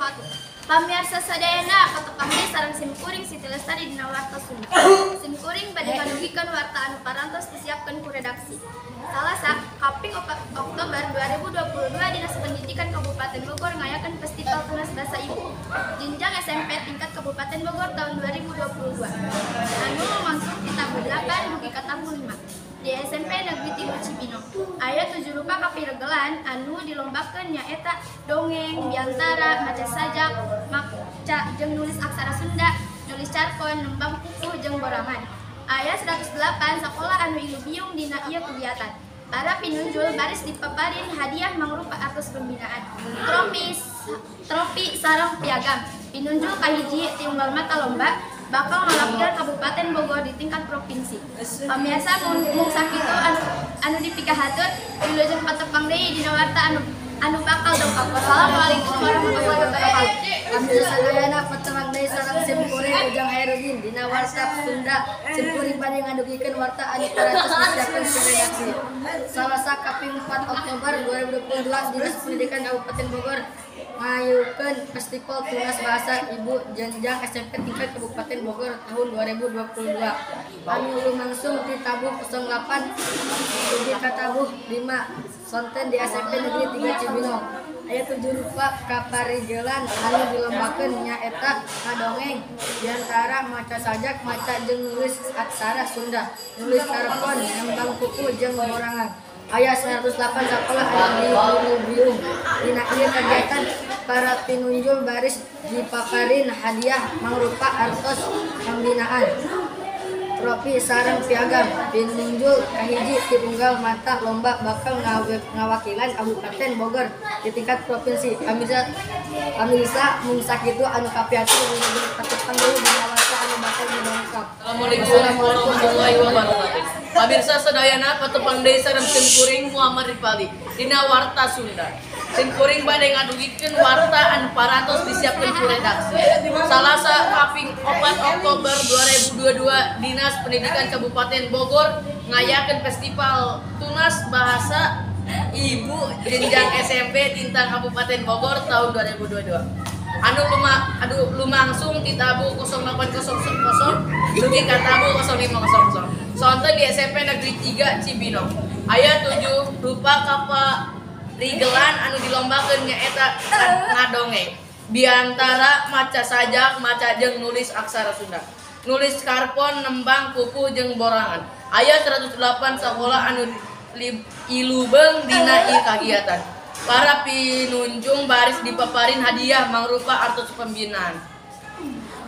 wabarakatuh. Pamirsa sadayana katepangdi sareng simkuring Siti Lestari dina warta Sunda. Simkuring bade ngadugikeun warta anu parantos disiapkeun ku redaksi. Salasa kaping Oktober 2022 Dinas Pendidikan Kabupaten Bogor ngayakeun Festival Tunas Basa Ibu jenjang SMP tingkat Kabupaten Bogor tahun 2022. Anu lumangsung di tahun 8 dugi ka tahun 5. Di SMP Negeri 3 Cibinong aya 7 rupa kapiregelan anu dilombakeun nyaeta dongeng, biantara, maca sajak, maca jeung nulis aksara Sunda, nulis carkon, nembang pupuh jeung borangan. Aya 108 sakola anu ilu biung dina ieu kegiatan. Para pinunjul baris dipaparin hadiah mangrupa atas pembinaan, tropi sareng piagam. Pinunjul kahiji ti unggal mata lomba bakal ngalapkeun Kabupaten Bogor di tingkat provinsi. Pamiasa mung sakitu anu dipikahatur wilujeng patepang deui dina warta anu bakal dongkap. Wassalamualaikum warahmatullahi wabarakatuh. Kami sadayana patepang deui sareng simkuring Ujang Hairudin dina warta Sunda. Simkuring bade ngadugikeun warta anu parantos disiapkeun ku redaksi. Salasa kaping 4 Oktober 2022 Dinas Pendidikan Kabupaten Bogor ngayukeun Festival Tunas Bahasa Ibu jenjang SMP tingkat Kabupaten Bogor tahun 2022. Anu lumangsung di tabuh 08 dugi ka tabuh 5 sonten di SMP Negeri 3 Cibinong. Aya 7 rupa kaparigelan anu dilombakeun nyaeta ngadongeng, diantara maca sajak, maca jeung nulis aksara Sunda, nulis carkon, nembang pupuh jeung borangan. Aya 108 sakola anu biung. Dina ieu kegiatan para pinunjul baris dipaparin hadiah mangrupa artos pembinaan, tropi sareng piagam. Pinunjul kahiji ti unggal mata lomba bakal ngawakilan Kabupaten Bogor di tingkat provinsi. Pamirsa mung sakitu anu kapiatur wilujeng patepang deui dina warta anu bakal didongkap. Assalamualaikum warahmatullahi wabarakatuh. Pamirsa sadayana patepang deui sareng simkuring Muhammad Rifali dina warta Sunda. Simkuring bade ngadugikeun warta anu parantos disiapkeun ku redaksi. Salasa kaping 4 Oktober 2022 Dinas Pendidikan Kabupaten Bogor ngayakeun Festival Tunas Bahasa Ibu jenjang SMP tingkat Kabupaten Bogor tahun 2022. Anu lumangsung di tabu 0800 dugi ka tabu 0500. Sonten di SMP Negeri 3 Cibinong. Aya 7 rupa kaparigelan anu dilombakeun nyaeta ngadongeng, biantara maca sajak, maca jeung nulis aksara Sunda, nulis karpon, nembang pupuh jeung borangan. Aya 108 sakola anu ilubeung dina ieu kagiatan. Para pinunjung baris dipaparin hadiah mangrupa artos pembinaan,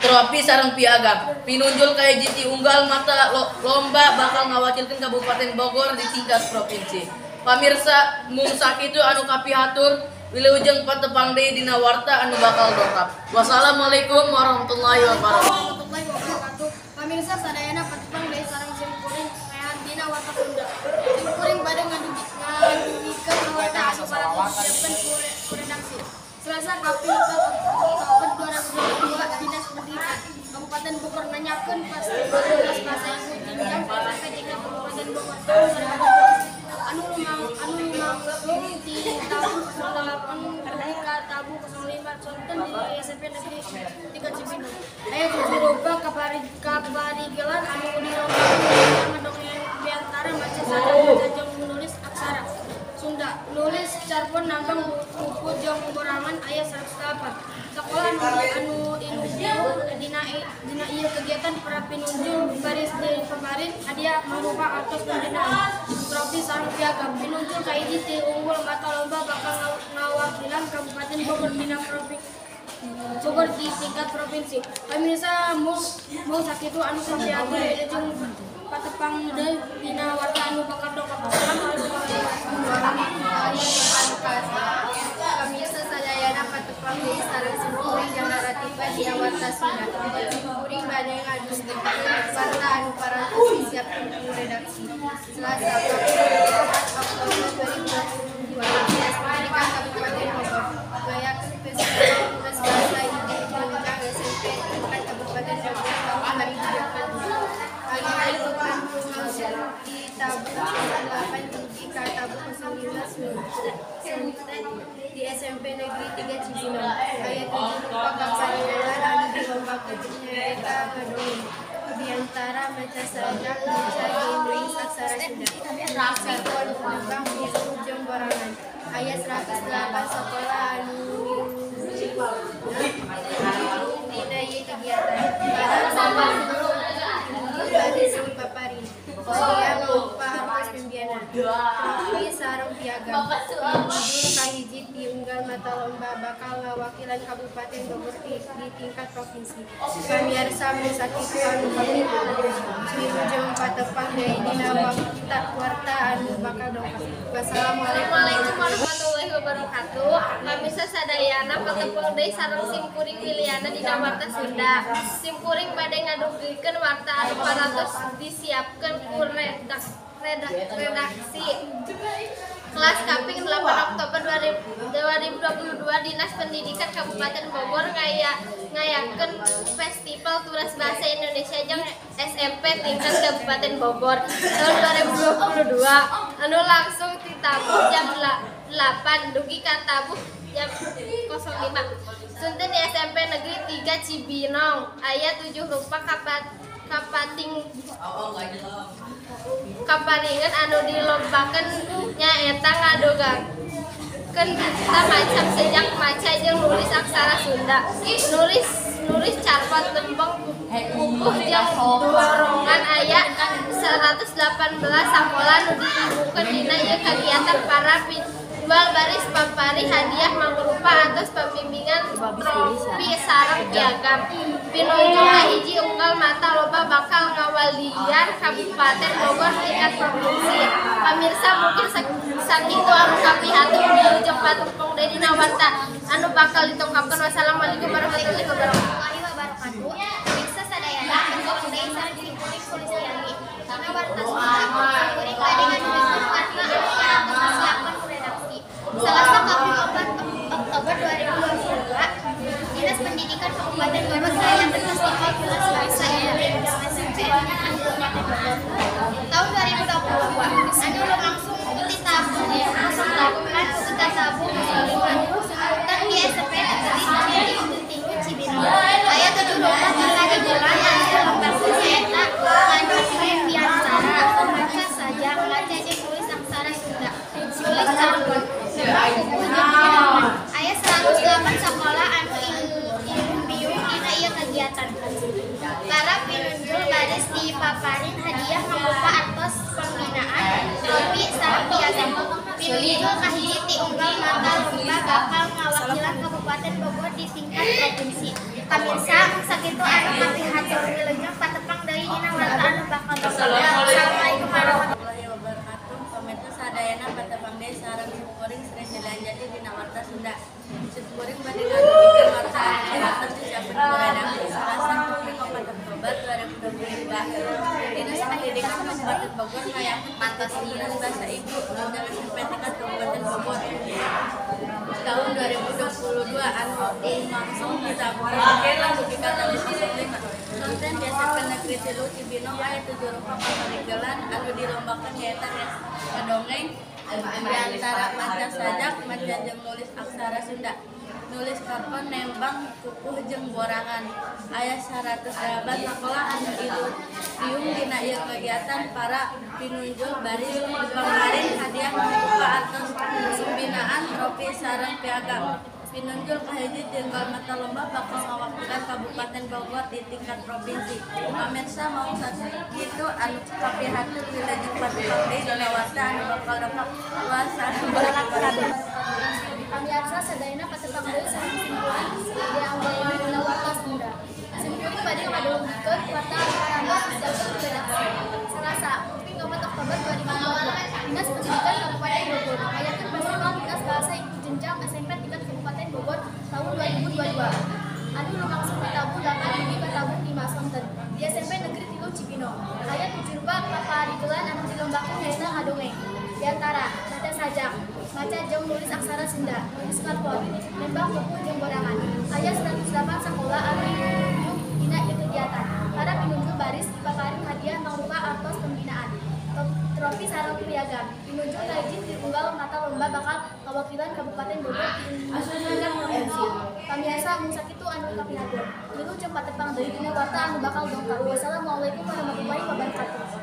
tropi sareng piagam. Pinunjul kahiji ti unggal mata lomba bakal ngawakilkeun Kabupaten Bogor di tingkat provinsi. Pamirsa mung sakitu anu kapihatur wilujeng patepang deui dina warta anu bakal dongkap. Wassalamualaikum warahmatullahi wabarakatuh. Pamirsa sadayana patepang deui sareng simkuring rehan dina warta Sunda. Simkuring bade ngadugikeun warta anu parantos disiapkeun ku redaksi. Selasa kaping 4 Oktober 2022 Dinas Pendidikan Kabupaten Bogor nanyakeun Festival Tunas Bahasa Ibu jenjang SMP tingkat Kabupaten Bogor tahun 2022. Anu lumangsung di tahun 08 dugi ka tabu 05 sonten di SMP Negeri 3 Cibinong. Aya 7 rupa kaparigelan anu dilombakeun ngadongeng, biantara maca sajak, maca jeung nulis aksara Sunda, nulis carpon, nambang pupuh jeung borangan. Aya 108 sakola anu ilu biung. Dina ieu kegiatan para pinunjul baris dipaparin hadiah mangrupa artos pembinaan, tropi sareng piagam. Pinunjul kahiji ti unggul mata lomba bakal ngawakilan Kabupaten Bogor dina Bogor di tingkat provinsi. Pamirsa mau sakitu anu kapiatur wilujeng patepang deui dina warta anu bakal dongkap. Pamirsa sadayana patepang deui sareng simkuring Jangan tiba dina warta Sunda. Simkuring bade ngadugikeun warta anu parantos disiapkeun ku redaksi. Selasa Oktober 2022 Dinas Pendidikan Kabupaten Bogor ngayakeun Festival Tunas Bahasa Ibu jenjang SMP tingkat Kabupaten Bogor tahun 2022. Anu lumangsung di tabu 8 dugi ka tabu 19 sonten di di SMP Negeri 3 Cibinong. Aya 7 rupa kaparingan anu dilombakeun nyaeta ngadongeng. Di antara maca sajak, maca geuning saksara Sunda. Satuan penembang bisu jeung borangan. Aya 108 sekolah anu dina ieu kegiatan. Pada zaman bari sing paparin. Dia lupa hartos pimpianan. Tapi sareng piagam. Judul kahiji ti unggal mata lomba bakal ngawakilan Kabupaten Bogor di tingkat provinsi. Pamirsa mun sakitu anu wilujeng patepang deui dina warta anu bakal dongkap. Wassalamualaikum warahmatullahi wabarakatuh. Pamirsa sadayana patepang deui sareng simkuring pilihanna dina warta Sunda. Simkuring bade ngadugikeun warta anu parantos disiapkeun ku redaksi kelas Kaping 8 Oktober 2022 Dinas Pendidikan Kabupaten Bogor ngayakeun Festival Turas Bahasa Indonesia jeung SMP tingkat Kabupaten Bogor tahun 2022 anu langsung ditabuh jam 8 dugi ka tabuh jam 05. Sunten di SMP Negeri 3 Cibinong aya 7 rupa kaparingan anu dilombakeun nyaeta ngadogakeun kita macam sejak maca jeung nulis aksara Sunda, nulis carpot lembeng pupuh jeung borongan aya 118 sakola nu diibukeun dina ieu kagiatan para jual baris pampari hadiah mangrupa atas pembimbingan trofi sareng piagam. Pinunjul kahiji unggal mata loba bakal ngawalian Kabupaten Bogor tingkat provinsi. Pamirsa mungkin sakitu anu kapihatur wilujeng patepung deui dina warta anu bakal ditongkapkeun. Wassalamualaikum warahmatullahi wabarakatuh. Pamirsa sadayana patepung deui sareng simkuring Sulistiani. Dina warta simkuring bade ngadugikeun warta anu disiapkeun ku redaksi. Selasa Kaping 4 Oktober 2022, Dinas Pendidikan Kabupaten Bogor ngayakeun Festival Turas Bahasa Indonesia SMP tahun 2022 anu langsung ditabuh dan di SMP Negeri 3 Cibinong. Aya 7 lomba kaparingan anu dilombakeun nyaeta ngadogakeun piantara maca sajak, maca jeung nulis aksara Sunda, nulis carpot aya 108 sekolah anu biung dina ieu kegiatan. Para pinunjul baris dipaparin hadiah mangrupa artos pembinaan, trofi sareng piagam. Pinunjul kahiji ti unggal mata lomba bakal ngawakilan Kabupaten Bogor di tingkat provinsi. Pamirsa sakitu anu kapihatur wilujeng patepang deui dina warta anu bakal dongkap. Assalamualaikum warahmatullahi wabarakatuh. Pamirsa sadayana patepang deui sareng simkuring Sri Jalanjati dina warta Sunda. Simkuring bade ngadugikeun warta anu parantos disiapkeun ku redaksi Selasa 4 Oktober 2022. Dinas Pendidikan Kabupaten Bogor ngayakeun Festival Turas Bahasa Ibu jeung SMP tingkat Kabupaten Bogor tahun 2022 anu langsung ditabuh dugi ka tabuh 05. Sunten di SMP Negeri 3 Cibinong aya 7 rupa kaparingan anu dilombakeun nyaeta ngadongeng. Di antara maca sajak, maca jeung nulis aksara Sunda, nulis carpot nembang pupuh jeung borangan. Aya 108 sekolah anu biung dina ieu kegiatan. Para pinunjul baris dipaparin hadiah mangrupa artos pembinaan, trofi sareng piagam. Pinunjul kahiji unggal mata lomba bakal ngawakilan Kabupaten Bogor di tingkat provinsi. Pamirsa mau sakitu anu kapihatur wilujeng patepang deui dina warta anu bakal dongkap. Wassalamualaikum. Pamirsa sadayana patepang deui sareng simkuring dianggolan dina warta Sunda. Simkuring bade ngadugikeun warta anu parantos disiapkeun ku redaksi. Selasa Kaping 4 Oktober 2022, Dinas Pendidikan Kabupaten Bogor ngayakeun Festival Turas Bahasa Ibu jenjang SMP tingkat Kabupaten Bogor tahun 2022 anu lumangsung ditabuh 8 dugi ka tabuh 5 sonten di SMP Negeri 3 Cibinong. Aya 7 rupa kaparingan anu dilombakeun nyaeta ngadongeng. Di antara maca sajak, maca jeung nulis aksara Sunda, nulis carpot, nembang pupuh jeung borangan. Aya 108 sekolah anu biung dina ieu kegiatan. Para pinunjul baris dipaparin hadiah mangrupa artos pembinaan, trofi sarang piagam. Menuju Taijin di unggal mata lomba bakal kawakilan Kabupaten Bogor di tingkat provinsi. Pamiasa mun sakitu anu kapinatur. Milu cepat tepang deui dina warta anu bakal dongkap. Wassalamualaikum warahmatullahi wabarakatuh.